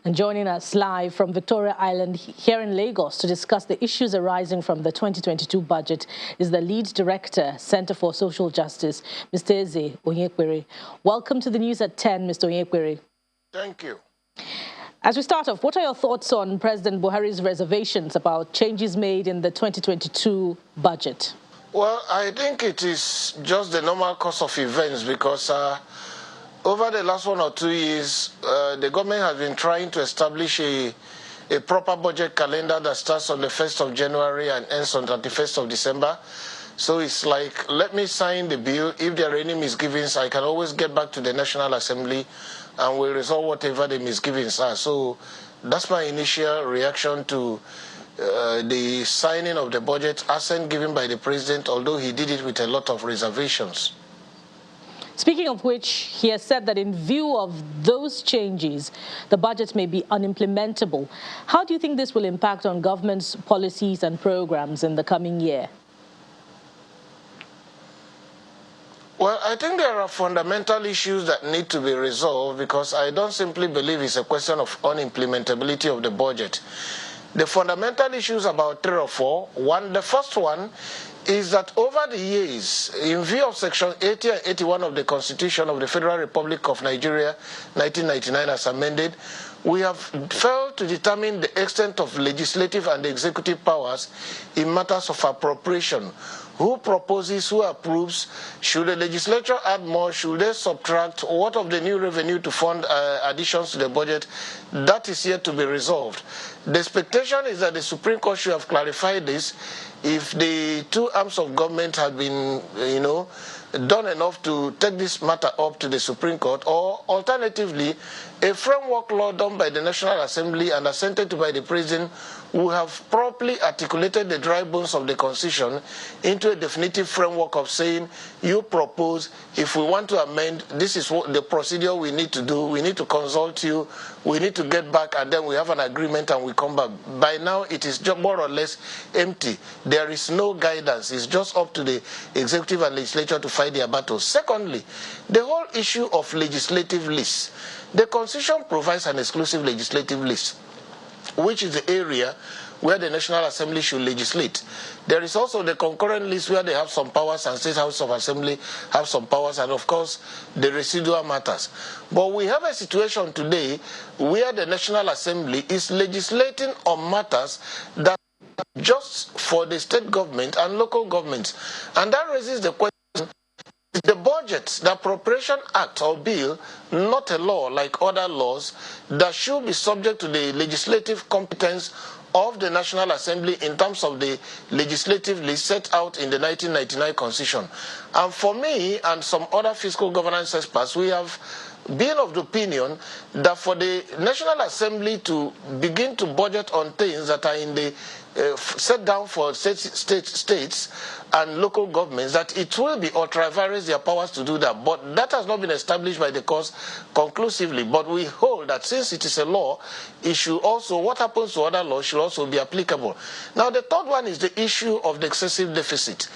And joining us live from Victoria Island here in Lagos to discuss the issues arising from the 2022 budget is the lead director, Center for Social Justice, Mr. Eze Onyekwere. Welcome to the news at 10, Mr. Onyekwere. Thank you. As we start off, what are your thoughts on President Buhari's reservations about changes made in the 2022 budget? Well, I think it is just the normal course of events because over the last 1 or 2 years, the government has been trying to establish a proper budget calendar that starts on the 1st of January and ends on the 31st of December. So it's like, let me sign the bill. If there are any misgivings, I can always get back to the National Assembly and we'll resolve whatever the misgivings are. So that's my initial reaction to the signing of the budget, assent given by the president, although he did it with a lot of reservations. Speaking of which, he has said that in view of those changes, the budget may be unimplementable. How do you think this will impact on government's policies and programs in the coming year? Well, I think there are fundamental issues that need to be resolved because I don't simply believe it's a question of unimplementability of the budget. The fundamental issues about 3 or 4. One, the first one is that over the years, in view of Section 80 and 81 of the Constitution of the Federal Republic of Nigeria, 1999 as amended, we have failed to determine the extent of legislative and executive powers in matters of appropriation. Who proposes, who approves? Should the legislature add more? Should they subtract? What of the new revenue to fund additions to the budget? That is yet to be resolved. The expectation is that the Supreme Court should have clarified this if the two arms of government had been, done enough to take this matter up to the Supreme Court, or alternatively, a framework law done by the National Assembly and assented to by the President will have properly articulated the dry bones of the Constitution into a definitive framework of saying, you propose, if we want to amend, this is what the procedure we need to do, we need to consult you, we need to get back, and then we have an agreement and we come back. By now, it is just more or less empty. There is no guidance. It's just up to the executive and legislature to fight their battles. Secondly, the whole issue of legislative lists. The Constitution provides an exclusive legislative list, which is the area where the National Assembly should legislate. There is also the concurrent list where they have some powers and State House of Assembly have some powers, and of course the residual matters. But we have a situation today where the National Assembly is legislating on matters that are just for the state government and local governments. And that raises the question, is the budget, the Appropriation Act or bill, not a law like other laws that should be subject to the legislative competence of the National Assembly in terms of the legislative list set out in the 1999 Constitution? And for me and some other fiscal governance experts, we have been of the opinion that for the National Assembly to begin to budget on things that are in the set down for states and local governments, that it will be ultra-vires their powers to do that. But that has not been established by the courts conclusively. But we hold that since it is a law, it should also, what happens to other laws should also be applicable. Now, the third one is the issue of the excessive deficit.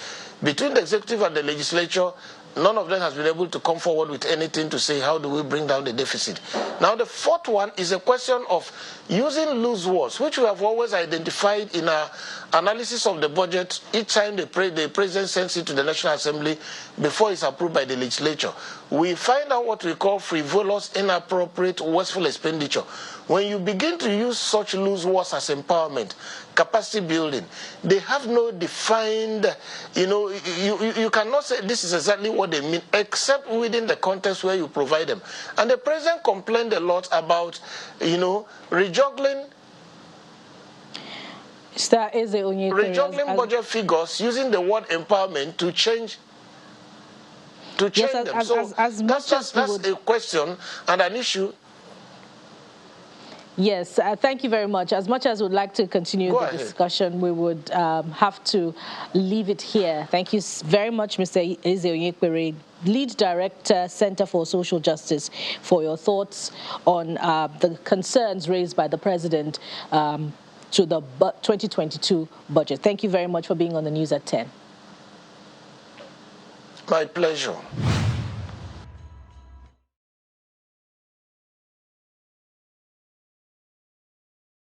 Between the executive and the legislature, none of them has been able to come forward with anything to say, how do we bring down the deficit? Now, the fourth one is a question of using loose words, which we have always identified in our analysis of the budget each time the president sends it to the National Assembly before it's approved by the legislature. We find out what we call frivolous, inappropriate, wasteful expenditure. When you begin to use such loose words as empowerment, capacity building, they have no defined, you cannot say this is exactly what they mean, except within the context where you provide them. And the president complained a lot about, rejuggling budget figures using the word empowerment to change them. So that's a question and an issue. Yes, thank you very much. As much as we'd like to continue the discussion, we would have to leave it here. Thank you very much, Mr. Eze Onyekwere, Lead Director, Center for Social Justice, for your thoughts on the concerns raised by the President to the 2022 budget. Thank you very much for being on the news at 10. My pleasure.